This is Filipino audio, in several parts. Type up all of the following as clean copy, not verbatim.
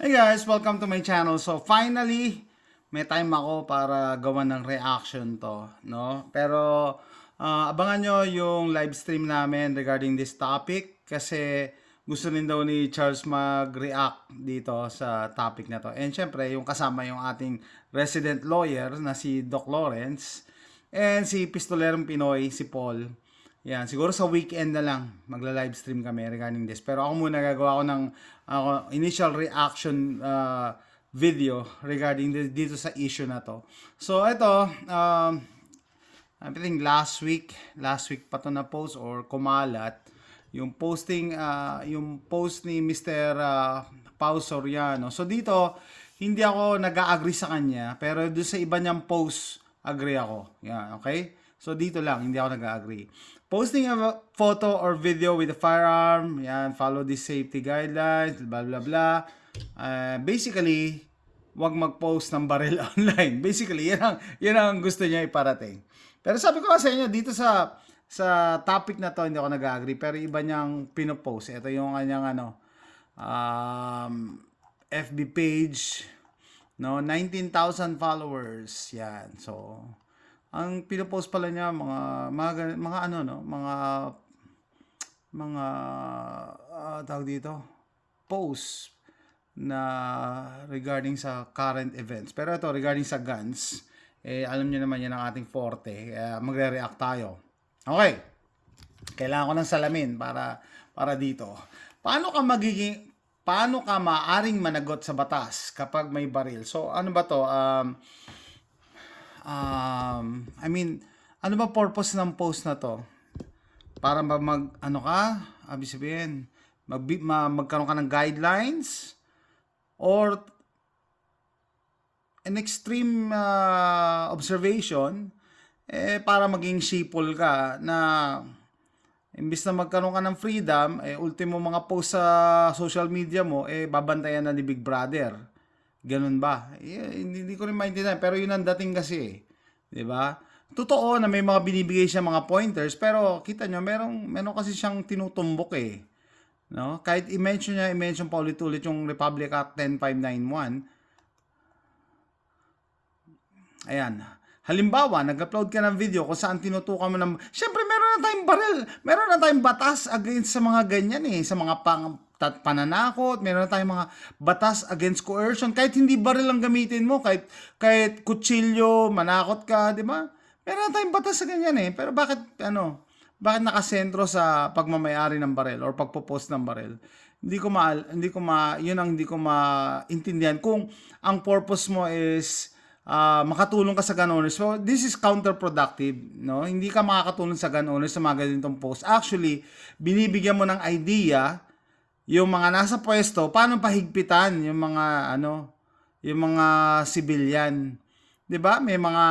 Hey guys, welcome to my channel. So finally, may time ako para gawa ng reaction to, no? Pero abangan nyo yung live stream namin regarding this topic kasi gusto rin daw ni Charles mag-react dito sa topic na to. And syempre, yung kasama yung ating resident lawyer na si Doc Lawrence and si Pistolerong Pinoy, si Paul. Yan, siguro sa weekend na lang magla-live stream kami regarding this. Pero ako muna gagawa ko ng initial reaction video regarding dito sa issue na to. So ito, I think last week pa to na post or kumalat yung post ni Mr. Pau Soriano. So dito, hindi ako nag-agree sa kanya, pero doon sa iba niyang post, agree ako. Yan, okay? So dito lang, hindi ako nag-agree. Posting a photo or video with a firearm, yan, follow the safety guidelines, blah blah blah. Basically, wag mag-post ng baril online. Basically, yan ang gusto niya iparating. Pero sabi ko sa inyo, dito sa topic na to, hindi ako nag-agree. Pero iba niyang pinopost. Ito yung kanyang FB page, no, 19,000 followers. Yan. So, ang pinopost pala niya mga ano no, mga tawag dito, post na regarding sa current events. Pero ito regarding sa guns, alam niyo naman yan ang ating forte. Magre-react tayo. Okay. Kailangan ko ng salamin para dito. Paano ka maaring managot sa batas kapag may baril? So ano ba to? I mean, ano ba purpose ng post na to? Para ibig sabihin, magkaroon ka ng guidelines or an extreme observation para maging sheeple ka na imbis na magkaroon ka ng freedom, ultimo mga post sa social media mo, babantayan na ni Big Brother. Ganun ba? Hindi ko rin maintindihan. Pero yun ang dating kasi. Di ba? Totoo na may mga binibigay siya mga pointers. Pero kita nyo, meron kasi siyang tinutumbok eh. No? Kahit i-mention pa ulit-ulit yung Republic Act 10591. Ayan. Halimbawa, nag-upload ka ng video kung saan tinutukan mo ng... Siyempre, meron na tayong baril. Meron na tayong batas against sa mga ganyan eh. Sa mga pananakot, meron na tayong mga batas against coercion. Kahit hindi baril ang gamitin mo, kahit kutsilyo, manakot ka, di ba? Meron na tayong batas sa ganyan eh. Pero bakit nakasentro sa pagmamayari ng baril or pagpo-post ng baril? Yun ang hindi ko maintindihan. Kung ang purpose mo is makatulong ka sa gun owners. So, this is counterproductive, no? Hindi ka makakatulong sa gun owners sa mga ganitong post. Actually, binibigyan mo ng idea yung mga nasa pwesto, paano pahigpitan yung mga civilian. 'Di ba? May mga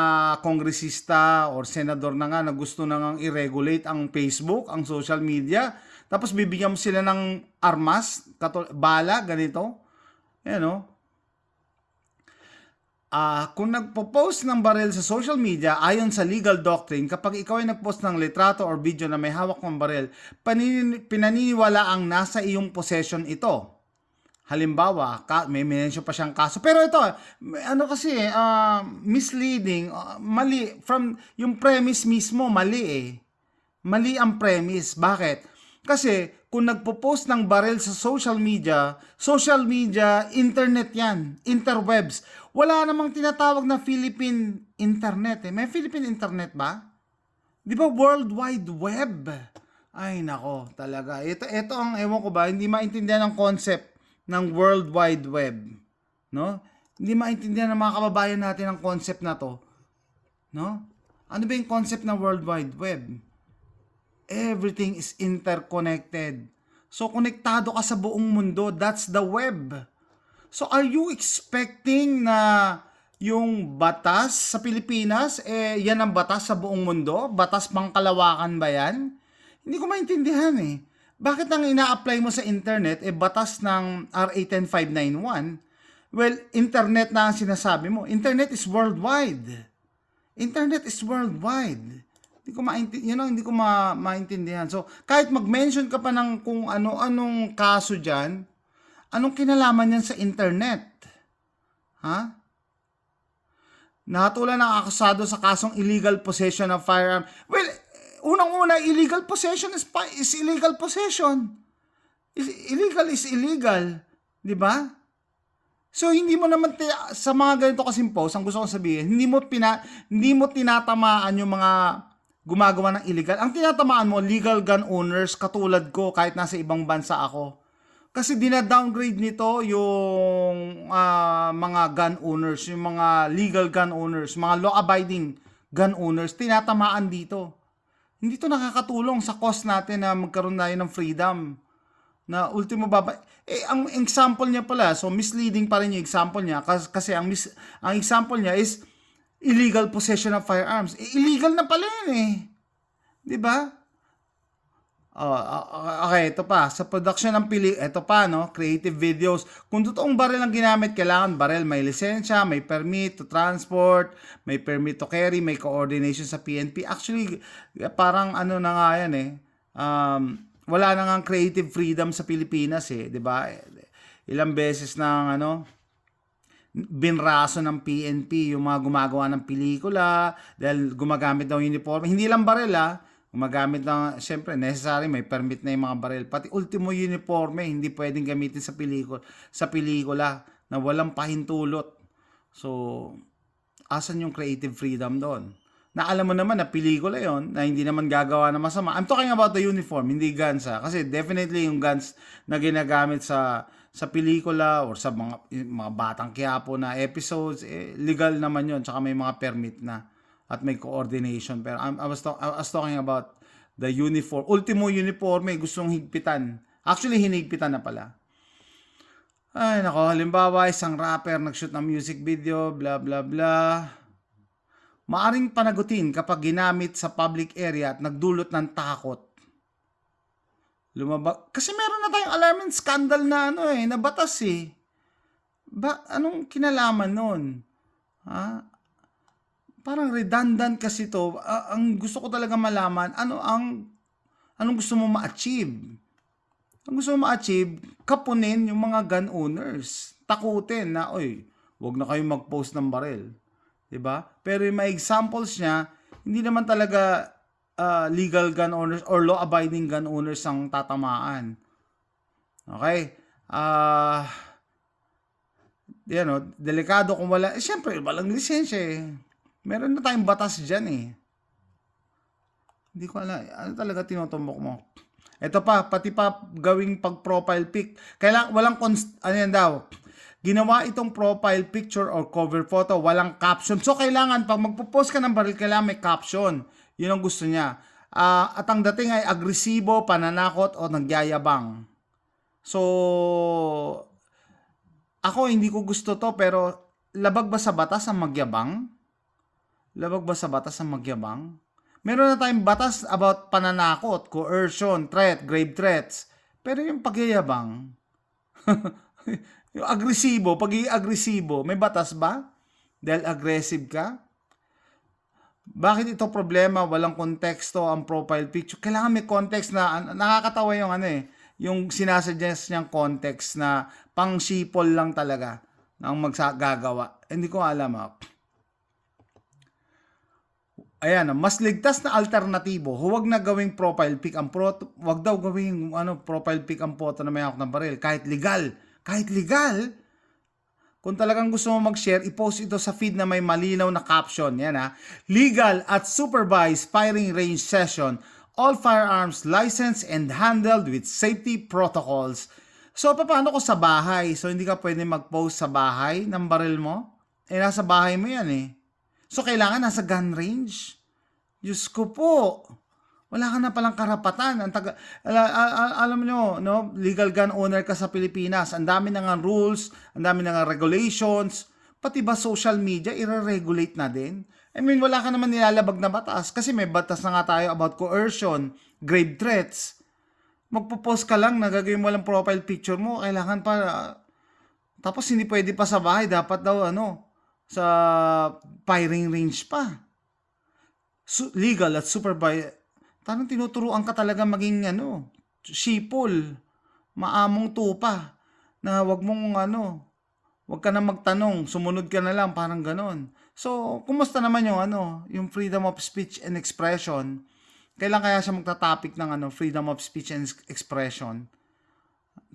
kongresista or senador na nga na gusto na ngang i-regulate ang Facebook, ang social media. Tapos bibigyan mo sila ng armas, bala, ganito. Ayan, no? Kung nagpo-post ng baril sa social media, ayon sa legal doctrine, kapag ikaw ay nagpost ng litrato or video na may hawak ng baril, pinaniniwala ang nasa iyong possession ito. Halimbawa, may mention pa siyang kaso. Pero ito, misleading, mali. From yung premise mismo, mali eh. Mali ang premise. Bakit? Kasi kung nagpo-post ng baril sa social media, internet yan, interwebs. Wala namang tinatawag na Philippine internet eh. May Philippine internet ba? Di ba World Wide Web? Ay nako, talaga. Ito ang ewan ko ba, hindi maintindihan ang concept ng World Wide Web. No? Hindi maintindihan ng mga kababayan natin ang concept na to. No? Ano ba yung concept ng World Wide Web? Everything is interconnected. So, konektado ka sa buong mundo. That's the web. So, are you expecting na yung batas sa Pilipinas, yan ang batas sa buong mundo? Batas pangkalawakan ba yan? Hindi ko maintindihan eh. Bakit ang ina-apply mo sa internet, batas ng RA 10591? Well, internet na ang sinasabi mo. Internet is worldwide. Internet is worldwide. Hindi ko maintindihan. So, kahit mag-mention ka pa ng kung ano-anong kaso dyan, Anong kinalaman yan sa internet? Ha? Nahatulan ng akusado sa kasong illegal possession of firearm. Well, unang-una, illegal possession is illegal possession. Illegal is illegal. Di ba? So, hindi mo naman, sa mga ganito kasing post, ang gusto kong sabihin, hindi mo tinatamaan yung mga gumagawa ng illegal. Ang tinatamaan mo, legal gun owners, katulad ko, kahit nasa ibang bansa ako. Kasi dina-downgrade nito yung mga gun owners, yung mga legal gun owners, mga law-abiding gun owners, tinatamaan dito. Hindi to nakakatulong sa cause natin na magkaroon tayo ng freedom. Na ultimo ang example niya pala, so misleading pa rin yung example niya kasi ang example niya is illegal possession of firearms. Illegal na pala yun eh. 'Di ba? Okay, ito pa. Sa production ng ito pa, no? Creative videos. Kung totoong baril ang ginamit, kailangan baril. May lisensya, may permit to transport, may permit to carry, may coordination sa PNP. Actually, parang ano na nga yan eh. Wala na nga creative freedom sa Pilipinas eh. 'Di ba? Ilang beses na binraso ng PNP yung mga gumagawa ng pelikula dahil gumagamit ng uniform. Hindi lang baril gumagamit ng, syempre, necessary, may permit na yung mga baril. Pati ultimo uniforme, hindi pwedeng gamitin sa pelikula na walang pahintulot. So, asan yung creative freedom doon? Na alam mo naman na pelikula yon na hindi naman gagawa na masama. I'm talking about the uniform, hindi guns Kasi definitely yung guns na ginagamit sa pelikula or sa mga Batang Quiapo na episodes, legal naman yon, tsaka may mga permit na at may coordination. Pero I was talking about the uniform. Ultimo uniforme, gustong higpitan. Actually, hinigpitan na pala. Ay, nako. Halimbawa, isang rapper nag-shoot ng music video, blah, blah, blah. Maaring panagutin kapag ginamit sa public area at nagdulot ng takot. Kasi meron na tayong alarming scandal na na batas eh. Anong kinalaman nun? Parang redundant kasi to. Ang gusto ko talaga malaman, anong gusto mo ma-achieve? Ang gusto mo ma-achieve, kapunin yung mga gun owners. Takutin na, wag na kayo mag-post ng baril. 'Di ba? Pero yung mga examples niya, hindi naman talaga legal gun owners or law-abiding gun owners ang tatamaan. Okay? Delikado kung wala. Siyempre, walang lisensya eh. Meron na tayong batas dyan eh. Hindi ko alam. Ano talaga tinutumbok mo? Ito pa, pati pa gawing pag-profile pic. Walang ginawa itong profile picture or cover photo, walang caption. So, kailangan, pag magpo-post ka ng baril, kailangan may caption. Yun ang gusto niya. At ang dating ay agresibo, pananakot, o nagyayabang. So, ako hindi ko gusto to, pero labag ba sa batas ang magyabang? Labag ba sa batas ang magyabang? Meron na tayong batas about pananakot, coercion, threat, grave threats. Pero yung pagyayabang, yung agresibo, pag-i-agresibo, may batas ba? Dahil aggressive ka? Bakit ito problema? Walang konteksto ang profile picture. Kailangan may context na, nakakatawa yung yung sinasuggest niyang context na pang-sipol lang talaga ang magsagagawa. Hindi ko alam Ayan, mas ligtas na alternatibo. Huwag na gawing profile pic ang wag daw gawing profile pic ang photo na may hawak ng baril kahit legal. Kahit legal. Kung talagang gusto mo mag-share, i-post ito sa feed na may malinaw na caption. Yan Legal at supervised firing range session. All firearms licensed and handled with safety protocols. So, paano ko sa bahay? So, hindi ka pwede mag-post sa bahay ng baril mo? Nasa bahay mo yan So, kailangan nasa gun range? Diyos ko po. Wala ka na palang karapatan. Alam nyo, legal gun owner ka sa Pilipinas. Ang dami na nga rules, ang dami na nga regulations. Pati ba social media, i-regulate na din? I mean, wala ka naman nilalabag na batas. Kasi may batas na nga tayo about coercion, grave threats. Magpo-post ka lang, nagagawin mo lang profile picture mo. Kailangan pa. Tapos hindi pwede pa sa bahay. Dapat daw sa firing range pa. Legal at supervised. Parang tinuturuan ka talaga maging sipol. Maamong tupa. na wag ka na magtanong, sumunod ka na lang, parang ganon. So, kumusta naman yung yung freedom of speech and expression? Kailan kaya siya magta-topic ng freedom of speech and expression?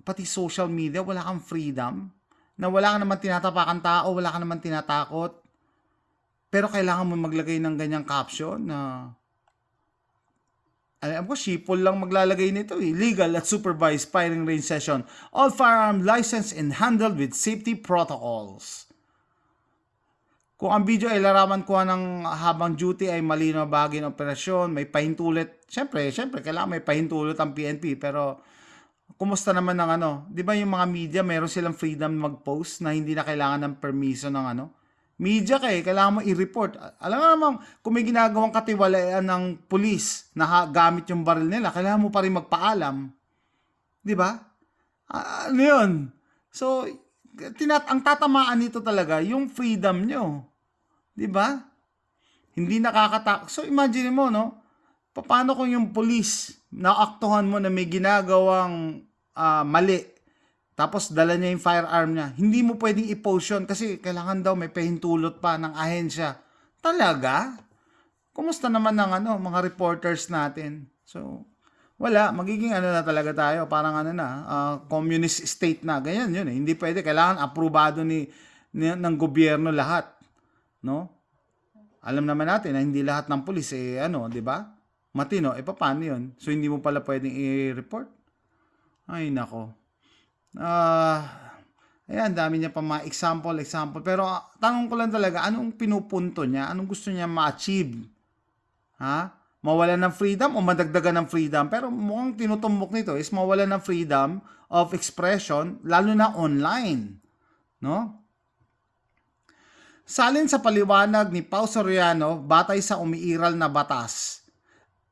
Pati social media, wala kang freedom. Na wala ka naman tinatapakan tao, wala ka naman tinatakot. Pero kailangan mo maglagay ng ganyang caption na alam ko, shipol lang maglalagay nito eh. Legal at supervised firing range session. All firearm licensed and handled with safety protocols. Kung ang video ay larawan ko ng habang duty ay malinaw bahagi ng operasyon, may pahintulot. Siyempre, kailangan may pahintulot ang PNP. Pero, kumusta naman ng di ba yung mga media, meron silang freedom mag-post na hindi na kailangan ng permiso ng media kailangan mo i-report. Alam mo naman, kung may ginagawang katiwalaan ng pulis na gamit yung baril nila, kailangan mo pa rin magpaalam. Di ba? Ano yun? So, ang tatamaan nito talaga, yung freedom nyo. Di ba? Hindi nakakatakot. So, imagine mo, paano kung yung pulis, naaktuhan mo na may ginagawang mali, tapos dala niya yung firearm niya. Hindi mo pwedeng i-post yun kasi kailangan daw may pahintulot pa ng ahensya. Talaga? Kumusta naman ng mga reporters natin? So, wala. Magiging na talaga tayo. Parang communist state na. Ganyan yun eh. Hindi pwede. Kailangan aprobado ng gobyerno lahat. No? Alam naman natin na hindi lahat ng pulis di ba? Matino. Paano yun? So, hindi mo pala pwedeng i-report? Ay, nako. Ayan, dami niya pa mga example. Pero tanong ko lang talaga, anong pinupunto niya? Anong gusto niya ma-achieve? Ha? Mawalan ng freedom o madagdagan ng freedom? Pero mukhang tinutumbok nito is mawalan ng freedom of expression, lalo na online. No? Salin sa paliwanag ni Pau Soriano, batay sa umiiral na batas,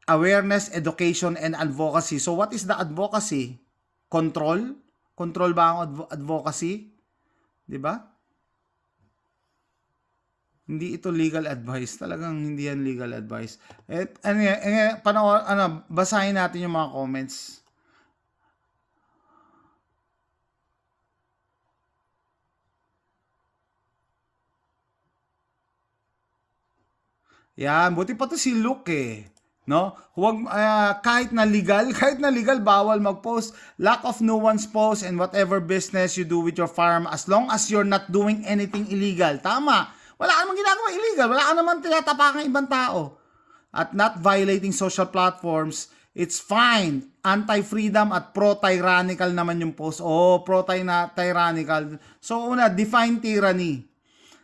awareness, education, and advocacy. So what is the advocacy? Control? Control ba ang advocacy? 'Di ba? Hindi ito legal advice. Talagang hindi yan legal advice. Basahin natin yung mga comments. Yan, buti pa to si Luke eh. No? Huwag kahit na legal bawal mag-post. Lack of nuance post and whatever business you do with your farm as long as you're not doing anything illegal. Tama. Wala ka naman ginagawa illegal. Wala ka naman tinatapakan ibang tao. At not violating social platforms, it's fine. Anti-freedom at pro-tyrannical naman yung post. Pro-tyrannical. So una, define tyranny.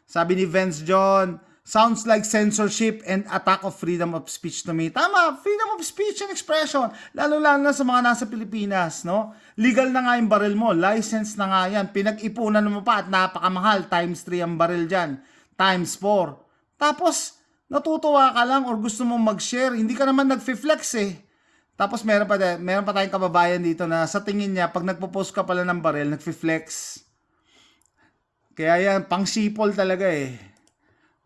Sabi ni Vince John, sounds like censorship and attack of freedom of speech to me. Tama, freedom of speech and expression. Lalo-lalo na sa mga nasa Pilipinas, no? Legal na nga yung baril mo, license na nga yan. Pinag-ipunan mo pa at napakamahal, times 3 ang baril dyan, times 4. Tapos, natutuwa ka lang or gusto mong mag-share, hindi ka naman nag-flex eh. Tapos meron pa tayong kababayan dito na sa tingin niya, pag nagpo-post ka pala ng baril, nag-flex. Kaya yan, pang-sipol talaga eh.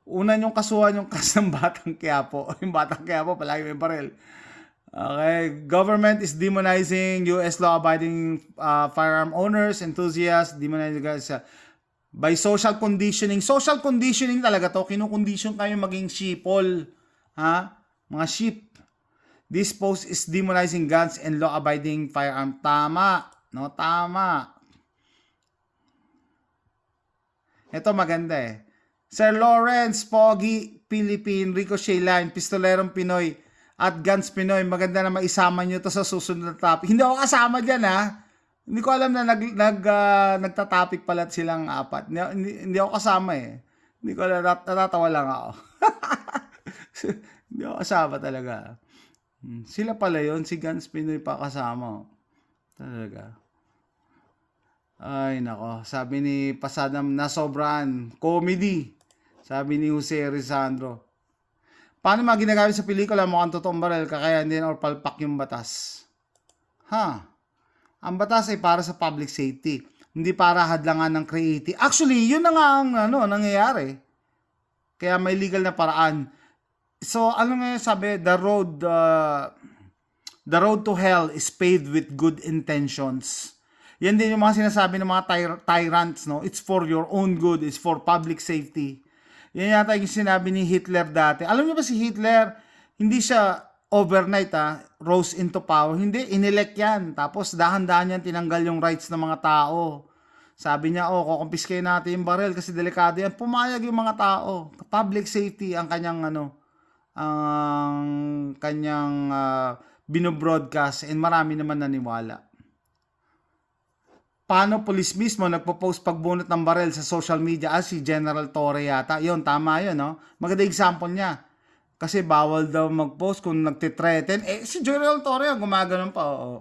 Una yung kasuhan yung kas ng Batang Quiapo. Yung Batang Quiapo, palagi may baril. Okay. Government is demonizing US law-abiding firearm owners, enthusiasts, demonizing guys by social conditioning. Social conditioning talaga to. Kinukondition kayo maging sheeple. Ha? Mga sheep. This post is demonizing guns and law-abiding firearm. Tama. No, tama. Ito maganda eh. Sir Lawrence, Pogi, Philippine, Ricochet Line, Pistolerong Pinoy, at Guns Pinoy. Maganda na maisama nyo to sa susunod na topic. Hindi ako kasama dyan ha. Hindi ko alam na nagtatopic pala silang apat. Hindi ako kasama eh. Hindi ko alam, natatawa lang ako. Hindi ako kasama talaga. Sila pala yon, si Guns Pinoy pa kasama. Talaga. Ay nako, sabi ni Pasadam na sobrang comedy. Sabi ni Jose Rizandro. Paano mga ginagamit sa pelikula mukhang totoong baril, kakayan din or palpak yung batas? Ang batas ay para sa public safety, hindi para hadlangan ng creative. Actually, yun na nga ang nangyayari. Kaya may legal na paraan. So, ano nga sabi? The road to hell is paved with good intentions. Yan din yung mga sinasabi ng mga tyrants, no? It's for your own good, it's for public safety. Yan yata yung sinabi ni Hitler dati. Alam niyo ba si Hitler, hindi siya overnight rose into power. Hindi, inelect yan. Tapos dahan-dahan yan tinanggal yung rights ng mga tao. Sabi niya, kukumpiskay natin yung baril kasi delikado yan. Pumayag yung mga tao. Public safety ang kanyang binobroadcast, and marami naman naniwala. Paano police mismo nagpo-post pagbunot ng baril sa social media? Si General Torre yata. Yun, tama yun, no? Maganda example niya. Kasi bawal daw mag-post kung nagtitreten. Si General Torre gumaganon pa.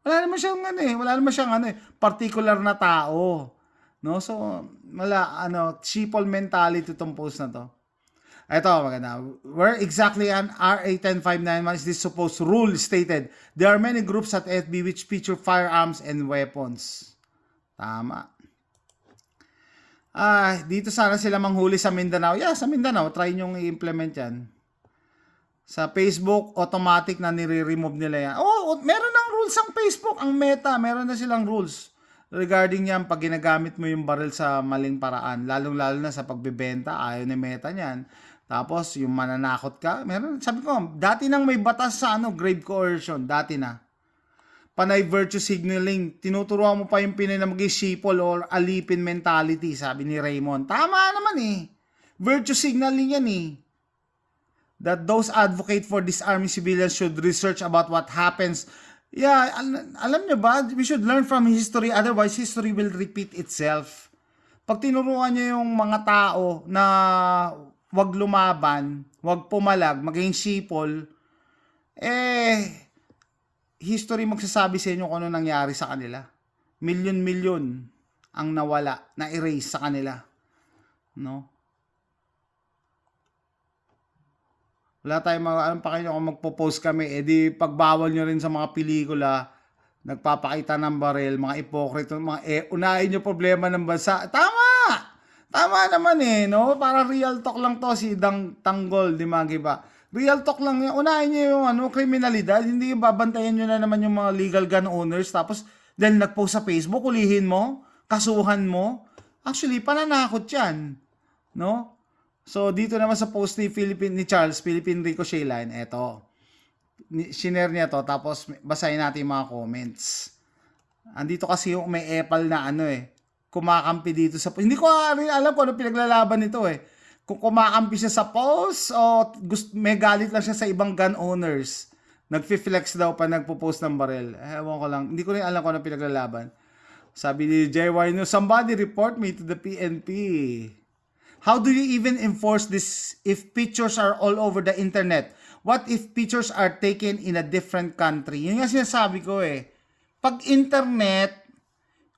Wala naman siyang particular na tao. No? So, sheeple mentality itong post na to. Ito, maganda. Where exactly an RA 10591 is this supposed rule stated? There are many groups at FB which feature firearms and weapons. Tama. Dito sana sila manghuli sa Mindanao. Sa Mindanao, try nyong i-implement yan. Sa Facebook, automatic na nire-remove nila yan. Meron ng rules ang Facebook, ang Meta, meron na silang rules regarding yan pag ginagamit mo yung baril sa maling paraan. Lalong-lalo na sa pagbebenta, ayaw ni Meta niyan. Tapos, yung mananakot ka, meron, sabi ko, dati nang may batas sa grave coercion, dati na. Panay virtue signaling, tinuturuan mo pa yung Pinay na mag-sheeple or alipin mentality, sabi ni Raymond. Tama naman virtue signaling yan that those advocate for disarming civilians should research about what happens. Alam nyo ba, we should learn from history, otherwise history will repeat itself. Pag tinuruan nyo yung mga tao na wag lumaban, wag pumalag, maging sipol, history magsasabi sa inyo kung ano nangyari sa kanila. Milyon-milyon ang nawala, na-erase sa kanila. No? Wala tayong alam pa kayo kung magpo-post kami, di pagbawal nyo rin sa mga pelikula, nagpapakita ng baril, mga ipokrito, unahin nyo problema ng bansa. Tama naman no? Para real talk lang to si Tanggol, di Magiba. Real talk lang yan. Unahin nyo yung kriminalidad, hindi yung babantayan nyo na naman yung mga legal gun owners, tapos dahil nag-post sa Facebook, ulihin mo, kasuhan mo. Actually, pananakot yan. No? So, dito naman sa post ni Charles, Philippine Ricochet Line, eto. Shinare niya to, tapos basahin natin yung mga comments. Andito kasi yung may epal na kumakampi dito sa post. Hindi ko rin alam kung ano pinaglalaban nito Kung kumakampi siya sa post o may galit lang siya sa ibang gun owners. Nagfi-flex daw pa nagpo-post ng baril. Ewan ko lang. Hindi ko rin alam kung ano pinaglalaban. Sabi ni JY, somebody report me to the PNP. How do you even enforce this if pictures are all over the internet? What if pictures are taken in a different country? Yun nga sinasabi ko Pag internet,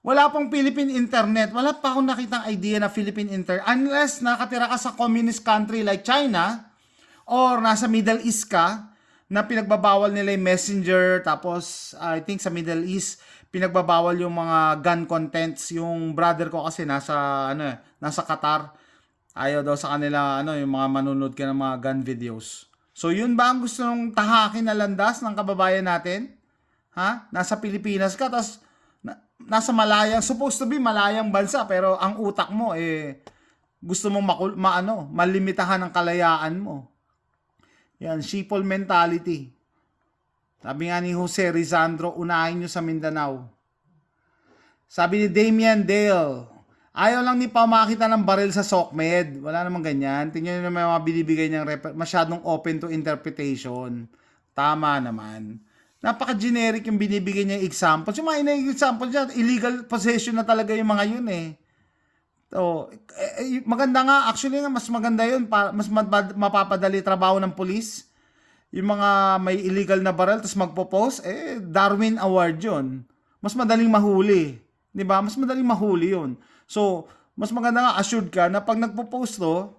wala pang Philippine internet. Wala pa akong nakitang idea na Philippine internet. Unless nakatira ka sa communist country like China or nasa Middle East ka na pinagbabawal nila yung messenger. Tapos, I think sa Middle East, pinagbabawal yung mga gun contents. Yung brother ko kasi nasa Qatar. Ayaw daw sa kanila, yung mga manunod ka ng mga gun videos. So, yun ba ang gusto nung tahakin na landas ng kababayan natin? Nasa Pilipinas ka, tapos nasa malayang, supposed to be malayang bansa, pero ang utak mo, gusto mong malimitahan ang kalayaan mo. Yan, sheeple mentality. Sabi nga ni Jose Rizandro, unahin nyo sa Mindanao. Sabi ni Damian Dale, ayaw lang ni pa makita ng baril sa SOCMED. Wala namang ganyan. Tingnan nyo naman yung mga binibigay niyang masyadong open to interpretation. Tama naman. Napaka-generic yung binibigay niya examples. Yung mga example niya, illegal possession na talaga yung mga yun So, maganda nga. Actually nga, mas maganda yun. Mas mapapadali trabaho ng police. Yung mga may illegal na baril, tapos magpo-post, Darwin Award yun. Mas madaling mahuli. Diba? Mas madaling mahuli yun. So, mas maganda nga, assured ka na pag nagpo-post to,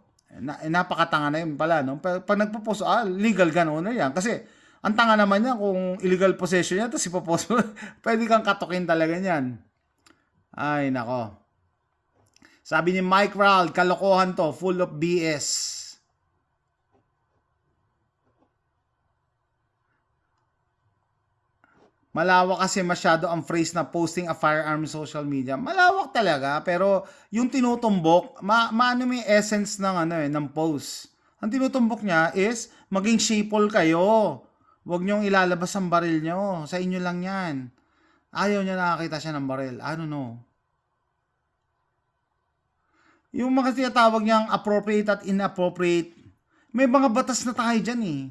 napakatanga na yun pala, no? Pag nagpo-post, legal gun owner yan. Kasi, ang tanga naman niya kung illegal possession niya, tapos ipopost mo, pwede kang katukin talaga niyan. Ay, nako. Sabi ni Mike Ral, kalokohan to, full of BS. malawak kasi masyado ang phrase na posting a firearm in social media. Malawak talaga, pero yung tinutumbok, maano may essence ng ng post. Ang tinutumbok niya is maging sheeple kayo. Huwag niyong ilalabas ang baril niyo. Sa inyo lang 'yan. Ayaw niya nakakita siya ng baril. I don't know. Yung mga tinatawag niyang appropriate at inappropriate, may mga batas na tayo dyan eh.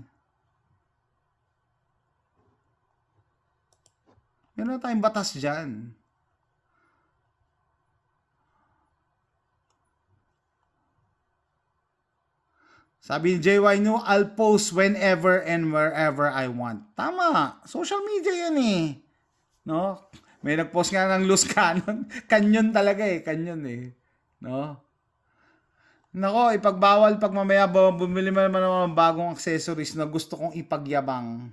Meron na tayong batas dyan. Sabi ni JY New, I'll post whenever and wherever I want. Tama. Social media yan eh. No? May nag-post nga ng loose cannon. Kanyon talaga eh. Kanyon eh. No? Nako, ipagbawal pag mamaya bumili mo naman ng bagong accessories na gusto kong ipagyabang.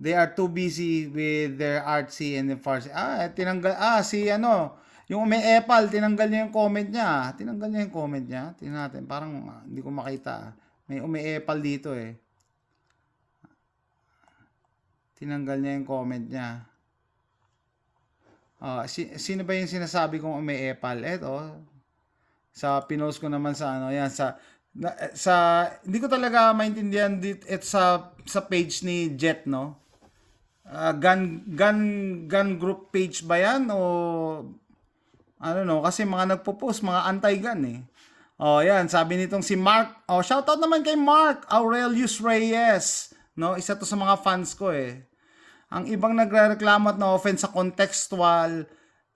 They are too busy with their artsy and the farsi. Tinanggal, yung may Apple, tinanggal niya yung comment niya. Tingnan natin, parang hindi ko makita. May Apple dito eh. Tinanggal niya yung comment niya. Sino ba yung sinasabi kong Apple? Eto, sa pinost ko naman sa hindi ko talaga maintindihan sa page ni Jet, no? Gun group page ba yan o ano, no, kasi mga nagpo-post mga anti-gun eh. Yan, sabi nitong si Mark. Shoutout naman kay Mark Aurelius Reyes, no? Isa to sa mga fans ko eh. Ang ibang nagrereklamo at na-offense sa contextual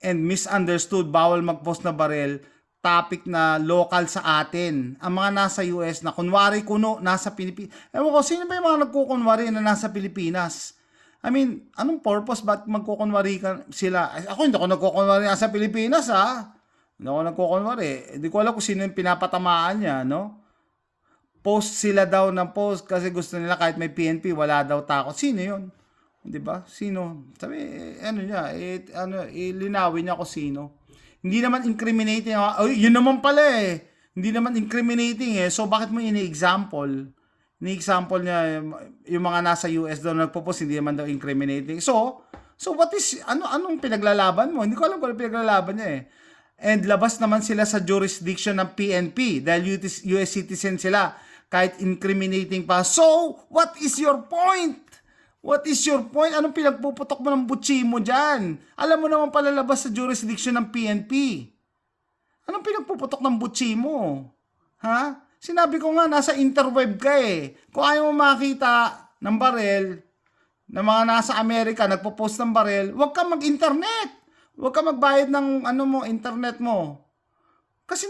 and misunderstood bawal mag-post na baril, topic na local sa atin. Ang mga nasa US na kunwari kuno nasa Pilipinas. Ewan ko, sino ba yung mga nagkukunwari na nasa Pilipinas? I mean, anong purpose? Ba't magkukunwari ka sila? Ako hindi ako nagkukunwari nasa Pilipinas, ha? Hindi ako nagkukunwari. Hindi ko alam kung sino yung pinapatamaan niya, no? Post sila daw ng post kasi gusto nila kahit may PNP, wala daw takot. Sino yun? Di ba? Sino? Sabi, ilinawin niya kung sino. Hindi naman incriminating. Yun naman pala eh. Hindi naman incriminating eh. So, bakit mo ini-example? Ni-example niya yung mga nasa US daw nagpo-post, hindi naman daw incriminating. So what is, anong pinaglalaban mo? Hindi ko alam kung ano pinaglalaban niya eh. And labas naman sila sa jurisdiction ng PNP dahil US citizen sila kahit incriminating pa. So, what is your point? What is your point? Anong pinagpuputok mo ng butsi mo dyan? Alam mo naman palalabas sa jurisdiction ng PNP. Anong pinagpuputok ng butsi mo? Ha? Sinabi ko nga, nasa interweb ka eh. Kung ayaw mo makita ng barel, na mga nasa Amerika, nagpo-post ng barel, huwag ka mag-internet. Huwag ka magbayad ng internet mo. Kasi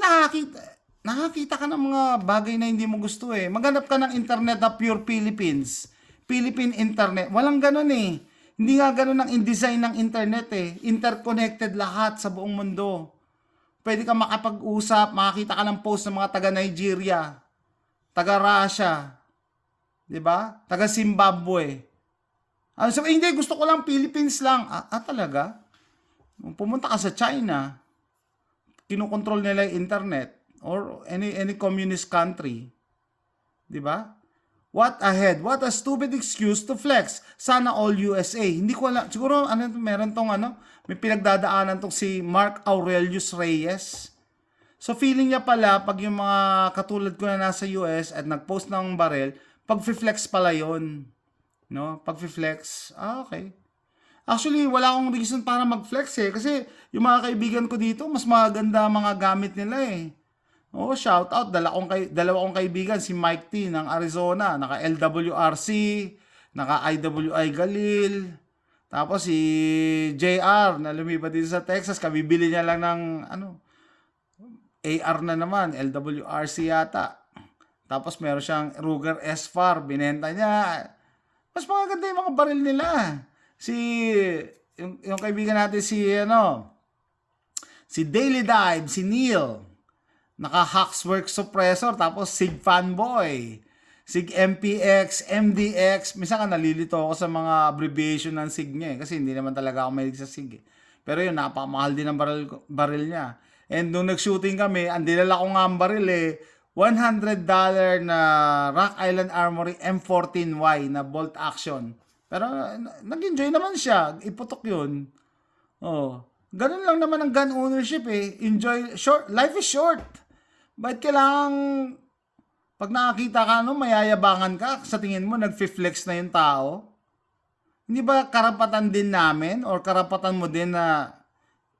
nakakita ka ng mga bagay na hindi mo gusto eh. Maghanap ka ng internet na pure Philippines. Philippine internet. Walang ganun eh. Hindi nga ganun ang in-design ng internet eh. Interconnected lahat sa buong mundo. Pwede ka makapag-usap, makakita ka ng post ng mga taga-Nigeria, taga-Russia, di ba? Taga-Zimbabwe. Sabi, hindi, gusto ko lang Philippines lang. Talaga? Pumunta ka sa China, kinukontrol nila yung internet or any communist country. Di ba? What ahead? What a stupid excuse to flex. Sana all USA. Hindi ko alam. Siguro meron tong may pinagdadaanan tong si Mark Aurelius Reyes. So feeling niya pala pag yung mga katulad ko na nasa US at nag-post ng barel, pag-flex pala yon. No? Pag-flex. Okay. Actually, wala akong reason para mag-flex eh. Kasi yung mga kaibigan ko dito, mas maganda mga gamit nila eh. Shout out. Dalawa kong kaibigan, si Mike T ng Arizona, naka LWRC, naka IWI Galil. Tapos si JR na lumipat dito sa Texas, kabibili niya lang ng AR na naman, LWRC yata. Tapos meron siyang Ruger S-Far, binenta niya. Mas maganda yung mga baril nila. Yung kaibigan natin si Daily Dive, si Neil. Naka-Hackswork suppressor, tapos SIG fanboy, SIG MPX, MDX. Minsan ka nalilito ako sa mga abbreviation ng SIG niya kasi hindi naman talaga ako mahilig sa SIG Pero yun, napakamahal din ang baril niya. And nung nag-shooting kami, ang dinala ko nga ang baril $100 na Rock Island Armory M14Y na bolt action. Pero nag-enjoy naman siya. Iputok yun. Oh. Ganun lang naman ang gun ownership eh. Enjoy. Short. Life is short. Ba't kailangan pag nakakita ka, no, mayayabangan ka, sa tingin mo, nag-flex na yung tao? Hindi ba karapatan din namin or karapatan mo din na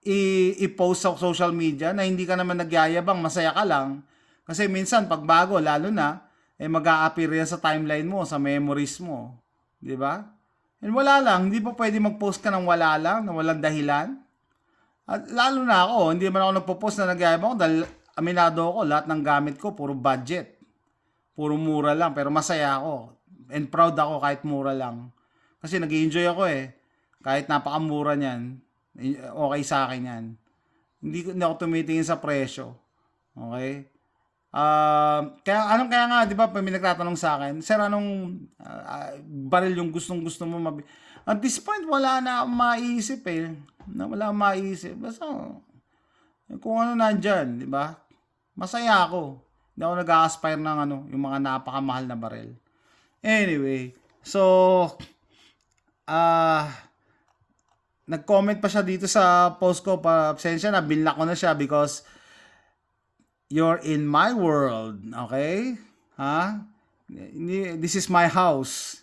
i-post sa social media na hindi ka naman nagyayabang, masaya ka lang? Kasi minsan, pag bago, lalo na, mag-a-appear yan sa timeline mo, sa memories mo. Di ba? And wala lang, hindi pa pwede mag-post ka ng wala lang, na walang dahilan. At lalo na ako, hindi man ako nagpo-post na nagyayabang dahil aminado ako, lahat ng gamit ko, puro budget. Puro mura lang, pero masaya ako. And proud ako kahit mura lang. Kasi nag-enjoy ako eh. Kahit napakamura niyan, okay sa akin yan. Hindi ako tumitingin sa presyo. Okay? Kaya nga, di ba, may nagtatanong sa akin, sir, anong baril yung gustong-gusto mo At this point, wala na akong maisip eh. Wala akong maisip. Basta, kung ano nandyan, di ba? Masaya ako. Hindi ako nag-aspire ng yung mga napakamahal na baril. Anyway, so, nag-comment pa siya dito sa post ko, absensya na, binlock ko na siya because you're in my world, okay? Ha? This is my house.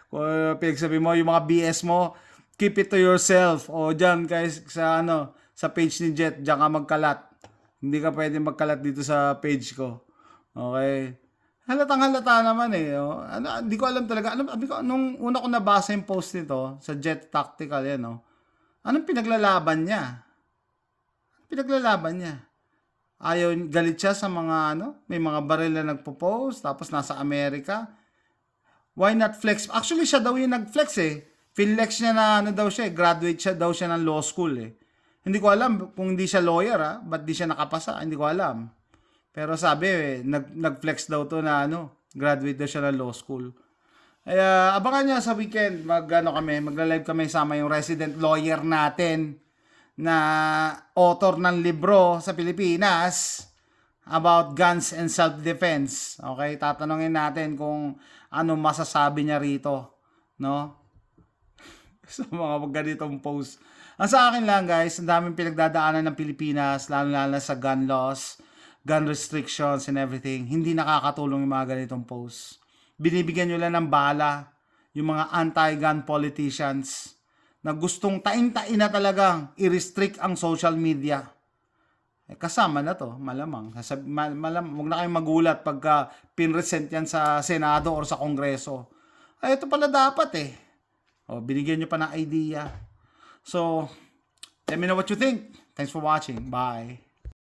Kung pinagsabi mo, yung mga BS mo, keep it to yourself. O dyan, guys, sa page ni Jet, dyan ka magkalat. Hindi ka pwede magkalat dito sa page ko. Okay? Halatang-halata naman eh. Oh. Hindi ko alam talaga. Nung una ko nabasa yung post nito, sa Jet Tactical yan, anong pinaglalaban niya? Ayaw, galit siya sa mga may mga baril na nagpo-post, tapos nasa Amerika. Why not flex? Actually, siya daw yung nag-flex eh. Finlex niya na daw siya, graduate siya daw siya ng law school eh. Hindi ko alam kung hindi siya lawyer ba't di siya nakapasa, hindi ko alam. Pero sabi nag-flex daw to na graduate daw siya ng law school. Kaya abangan niyo sa weekend, magla-live kami sama yung resident lawyer natin na author ng libro sa Pilipinas about guns and self-defense. Okay, tatanungin natin kung ano masasabi niya rito, no? Sa mga ganitong post. Ang sa akin lang guys, ang daming pinagdadaanan ng Pilipinas, lalo-lalo sa gun laws, gun restrictions and everything. Hindi nakakatulong yung mga ganitong posts. Binibigyan nyo lang ng bala yung mga anti-gun politicians na gustong tain-tain na talagang i-restrict ang social media. Kasama na to, malamang. Huwag na kayong magulat pagka pinresent yan sa Senado or sa Kongreso. Ito pala dapat eh. Binigyan nyo pa ng idea. So, let me know what you think. Thanks for watching. Bye.